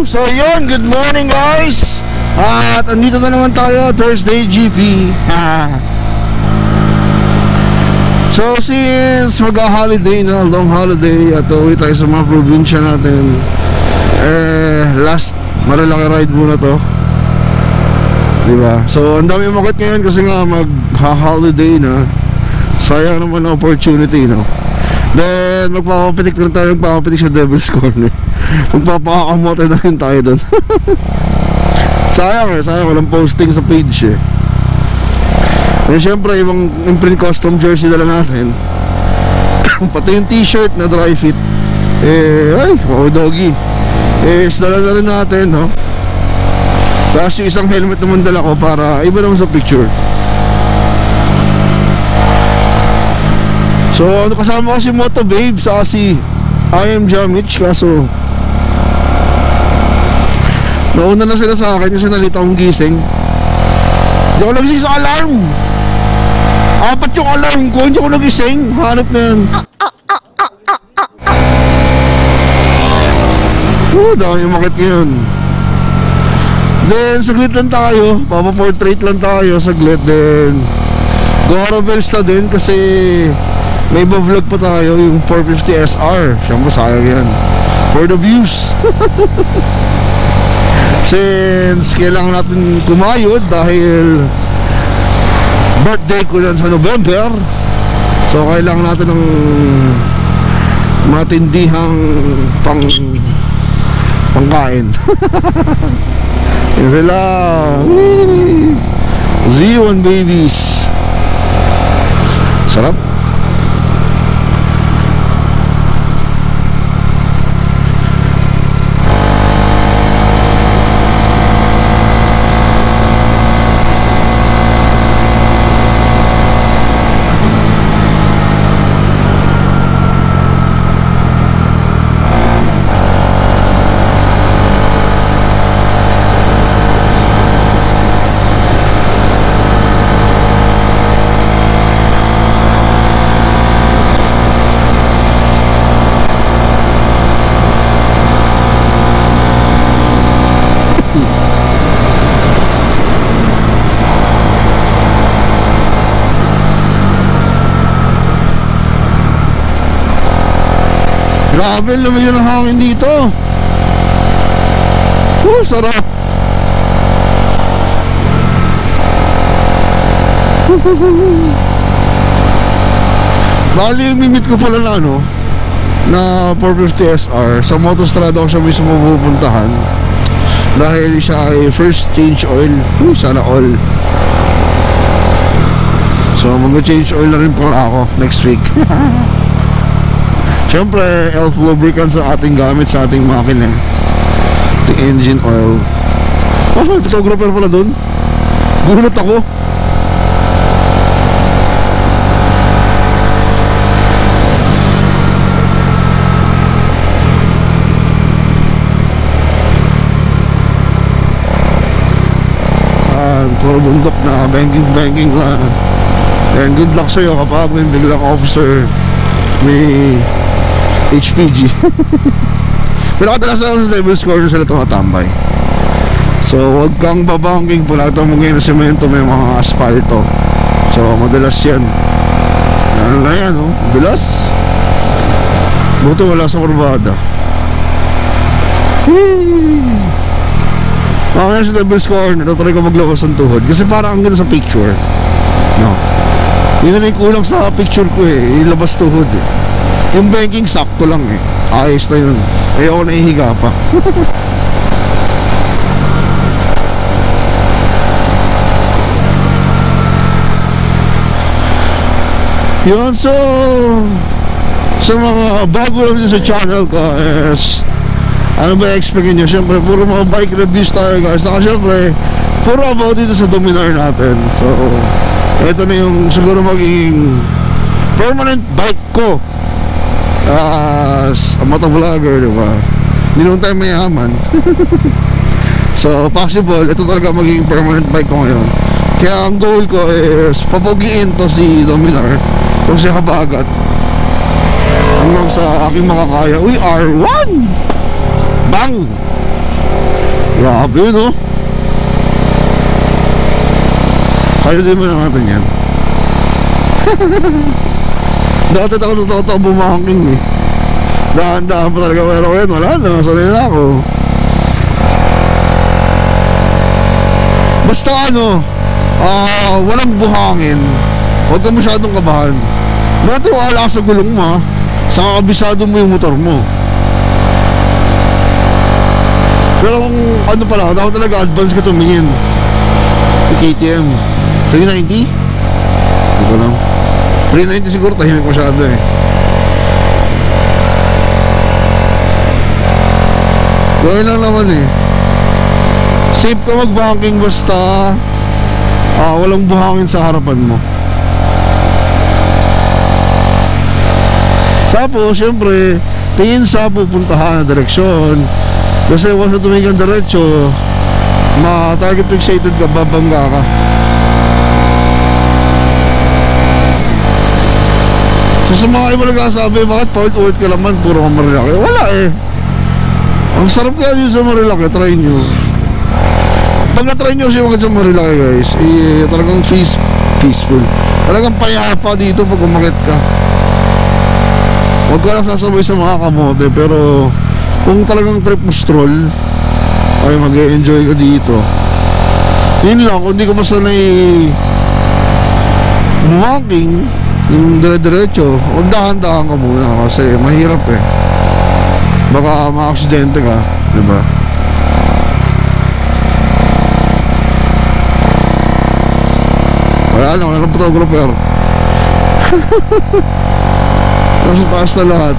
So yun, good morning guys. At andito na naman tayo, Thursday GP. So since mag-holiday na, long holiday, at uwi tayo sa mga probinsya natin, last malalaki ride muna to, diba? So ang dami umakit ngayon kasi nga mag-holiday na. Sayang naman ang opportunity, no? Then magpapapitik na tayo, magpapapitik sa Devil's Corner. Magpapakamote na rin tayo doon. Sayang walang posting sa page eh. And syempre yung imprint custom jersey dala natin, pati yung t-shirt na dry fit, ay, wow doggy, dala na rin natin, no? Tapos yung isang helmet naman dala ko para iba naman sa picture. So kasama ko si Moto Babe sa si I am Jamich, kaso nauna na sila sa akin kasi nalito akong gising. Hindi ako nagising sa alarm. 4 yung alarm ko, hindi ako nagising. Hanap na yan. Dami umakit ngayon. Then saglit lang tayo, papaportrait lang tayo saglit. Then Gorobels na din kasi may vlog pa tayo, yung 450 SR. Siyempre sayang yan, for the views. Since kailangan natin kumayod dahil birthday ko yan sa November, so kailangan natin ng matindihang pangkain. Yan sila, Z1 babies. Sarap. Grabe naman yun ang hangin dito. Sarap. Bali yung mimit ko pala na na 450 SR. Sa Motostrada ko siya mismo pupuntahan dahil siya ay first change oil. Sana all. So mag-change oil na rin pala ako next week. Siyempre, elf lubricants ang ating gamit sa ating makina. The engine oil. Oh, photographer pala dun. Gulat ako. Puro bundok na banking lang. And good luck sa'yo kapag may biglang officer may HPG. Pero kadalasan sa Devil's Corner sila tumatambay. So huwag kang babangking punata mo ngayon na semento, may mga asfalto. So madalas yan. Ano na yan, oh? Madalas. Buto wala sa kurbada. Mamaya sa Devil's Corner, natry ko maglawas ng tuhod kasi parang ang ganda sa picture, no? Yun na yung kulang sa picture ko eh, ilabas tuhod eh. Yung banking sakto lang eh, ayos na yun. Ayoko na ihiga pa. Yun, so sa mga bago lang din sa channel ko is ano ba i-expect nyo? Siyempre puro mga bike reviews tayo guys. Saka siyempre puro about dito sa Dominar natin. So ito na yung siguro magiging permanent bike ko as a motovlogger, diba? Hindi naman tayo mayaman. So possible ito talaga magiging permanent bike ko ngayon. Kaya ang goal ko is papugiin to si Dominar, itong si Habagat, hanggang sa aking makakaya. Uy, R1! Bang! Grabe yun, oh. Kaya din mo na natin yan. Dati ako totoo bumangking eh. Dahan-dahan pa talaga, pero ngayon wala na, sanay na ako. Basta ano, walang buhangin, huwag ka masyadong kabahan. Matiwala ka sa gulong mo, saka kabisado mo yung motor mo. Pero kung ano pala, dapat talaga advance ka tumingin. KTM 390? Hindi ko lang 390 siguro, tahimik masyado eh. Gawin lang naman eh. Safe ka mag-banking basta walang buhangin sa harapan mo. Tapos syempre tingin sa pupuntahan na direksyon. Kasi once na tumingin diretso, ma-target fixated ka, babangga ka. So sa mga iba nagsasabi, bakit paulit-ulit ka naman, puro ka Marilaki? Wala eh. Ang sarap kaya dito sa Marilaki, try nyo. Pagka try nyo siya sa Marilaki guys, talagang peaceful. Talagang payapa dito pag umakit ka. Huwag ka lang sasabay sa mga kamote, pero kung talagang trip mo stroll, ay mag-e-enjoy ka dito. Yun lang, kung di ka masanay walking yung dire-diretso, huwag dahan-dahan ka muna kasi mahirap eh. Baka ma-aksidente ka, diba? Wala lang, wala ng photographer. Nasa taas na lahat.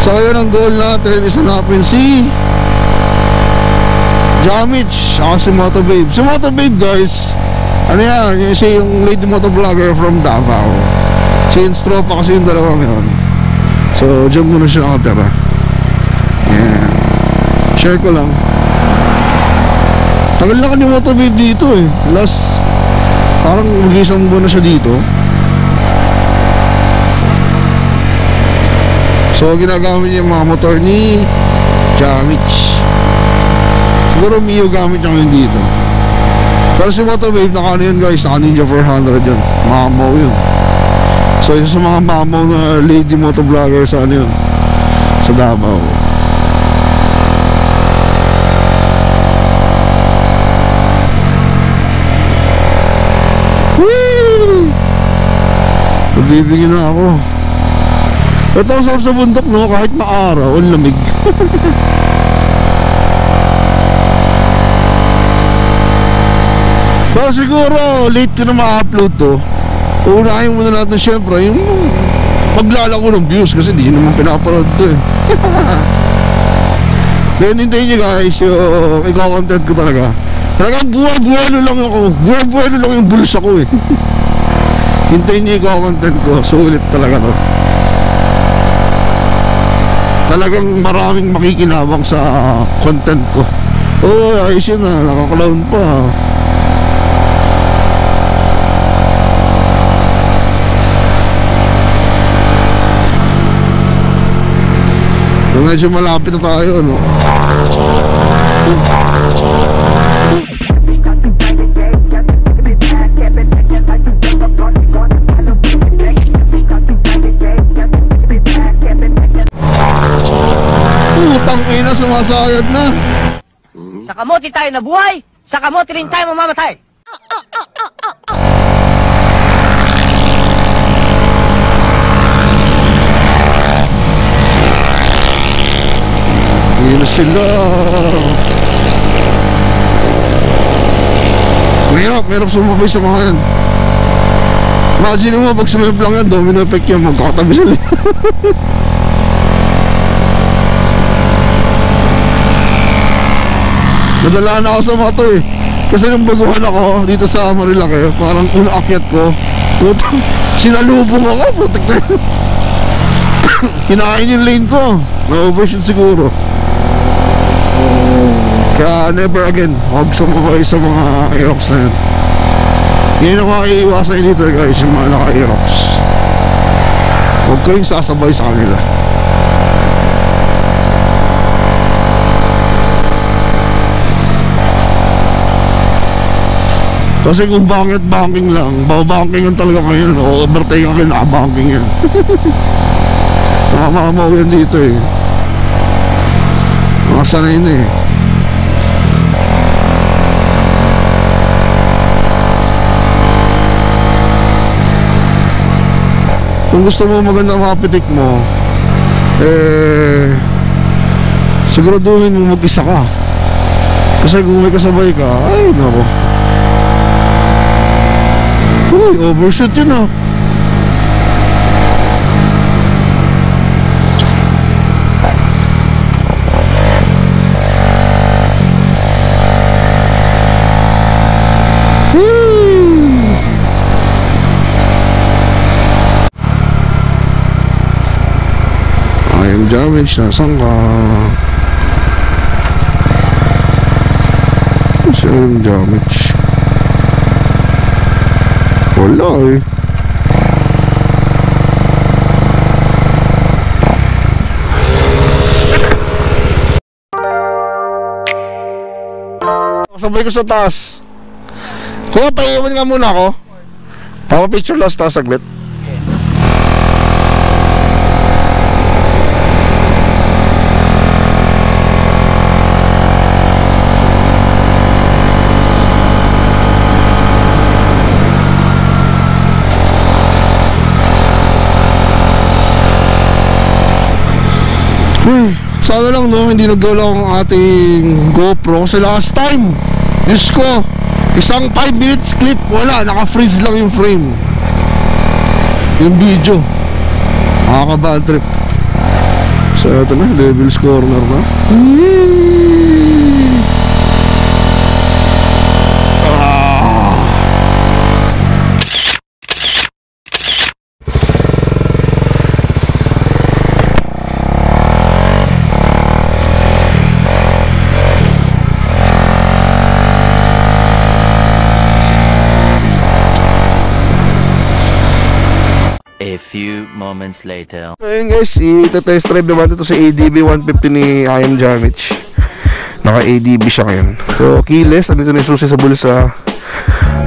So yun ang goal natin, is hanapin si Jamich, ako si Motobabe. Si Motobabe guys, ano yan, siya yung lady motovlogger from Davao. Si Instropa kasi yung dalawang yun. So dyan muna siya nakatira. Yan, share ko lang. Tagal na ka ni Motobabe dito eh. Last, parang mag-isang buwan na siya dito. So ginagamit niya yung mga motor ni Jamich. Siguro Mio gamit niya ngayon dito. Pero si Motobabe naka ano yun guys, naka Ninja 400 yun. Mamaw yun. So isa sa mga mamaw na lady motovlogger sa ano yun, sa Davao. Whee! Nagbibigyan na ako. Ito ang sarap sa bundok, no? Kahit maaraw, ang lamig. Pero siguro late ko na ma-upload to. Unahin muna natin syempre yung maglalako ng views, kasi di naman pinapanood to eh. Then hintayin nyo guys yung ikaw-content ko talaga. Talagang buwan-buwelo lang ako. Buwan-buwelo lang yung bulsa ko eh. Hintayin nyo ikaw-content ko. Sulit talaga to. Talagang maraming makikinabang sa content ko. Oh, ayos yun na, nakakalown pa. So, medyo malapit na tayo, no? Putang ina, sumasayad na. Sa kamote tayo nabuhay, sa kamote rin tayo mamamatay. Hindi na sila. Mahirap sumabay sa mga yan. Imagine mo, pag sumilip lang yan, domino effect yan, magkakatabi sila. Nadalaan ako sa mga to eh. Kasi nung baguhan ako dito sa Marilaki, parang unaakyat ko, putang, sinalubong ako, putik na yun. Hinain yung lane ko, na-overshoot siguro. Kaya never again, huwag sumabay sa mga Aerox na yan. Yan ang makaiiwasan dito guys, yung mga naka-Aerox. Huwag kayong sasabay sa kanila. Kasi kung bakit banking lang, banking talaga kayo, o overtake kayo, naka-banking yan. Nakamamaw yan dito eh. Nakasanay na eh. Kung gusto mo magandang mapitik mo, siguraduhin mo mag-isa ka. Kasi kung may kasabay ka, ay nako, uy, overshoot yun ah. I am damaged. Nasaan ka? I am damaged. Wala eh. Sabay ko sa taas. Kuya, paiwan nga muna ako. Papa-picture last taas saglit. Sana lang no, hindi naggawa ang ating GoPro. Kasi last time, Diyos ko, isang 5 minutes clip, wala, naka-freeze lang yung frame, yung video. Nakaka-bad trip. So ito na, Devil's Corner na. A few moments later. Ayun guys, i-test drive naman ito sa ADB 150 ni I Am Damage. Naka ADB siya ngayon. So keyless, andito na yung susi sa bulsa.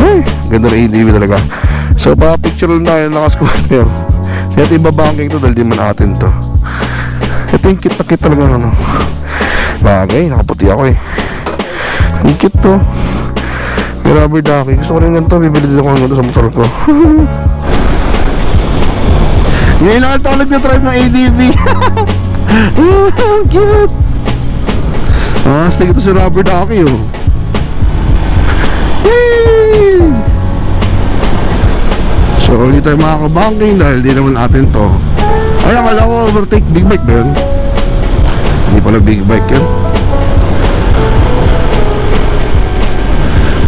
Ay, ganda na ADB talaga. So pa-picture lang tayo, naka-scooter. Ito iba-banking to dahil di man atin to. Ito yung kit na kit talaga ano. Bagay, nakaputi ako eh. Ang kit to. May rubber ducky. Gusto ko rin ganito, bibili din ako ng ganito sa motor ko. Ngayon lang ito nag-drive ng ADV. Cute. Stick ito si rubber ducky oh. So hindi tayo makakabanking dahil di naman atin to. Ay, akala ko overtake. Big bike ba yun? Hindi pala big bike yan.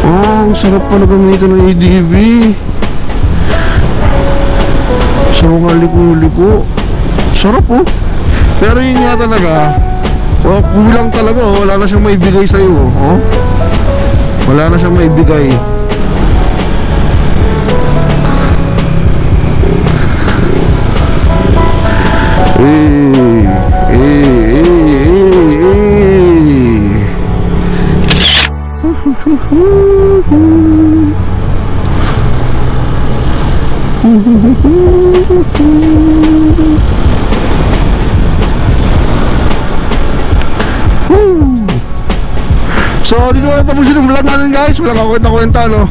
Ang sarap pala gamitin ng ADV. Sa mga liko-liko, sarap oh. Pero yun nga talaga, kulang talaga oh. Wala na siyang maibigay sa'yo oh. Wala na siyang maibigay. So dito na tapusin yung vlog natin guys. Walang kakwenta-kwenta no.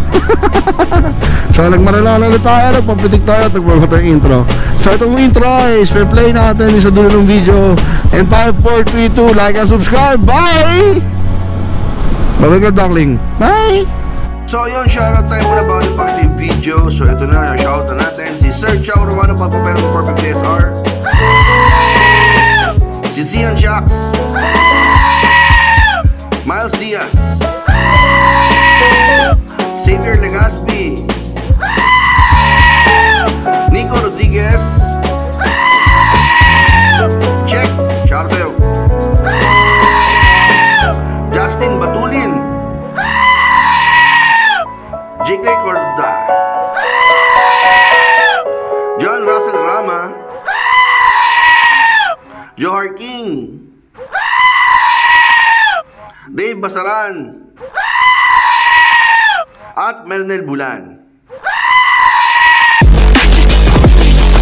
So nagmarala ulit tayo, nagpapitik tayo, nagpapit tayo intro. So itong intro is play natin sa dulo ng video. And 5, 4, 3, 2, like and subscribe. Bye! Bye-bye ka darling. Bye! So yun, shoutout tayo muna bago nagpakita yung video. So ito na, yung shoutout natin si Sir Chow Romano, Papapero ng Perfect DSR, si Zian Jax, Miles Diaz, Xavier Legaspi, Nico Rodriguez, Check, shoutout sa'yo, Justin Batulin, JK Corda, John Russell Rama, Johar King, Dave Basaran, at Mernel Bulan.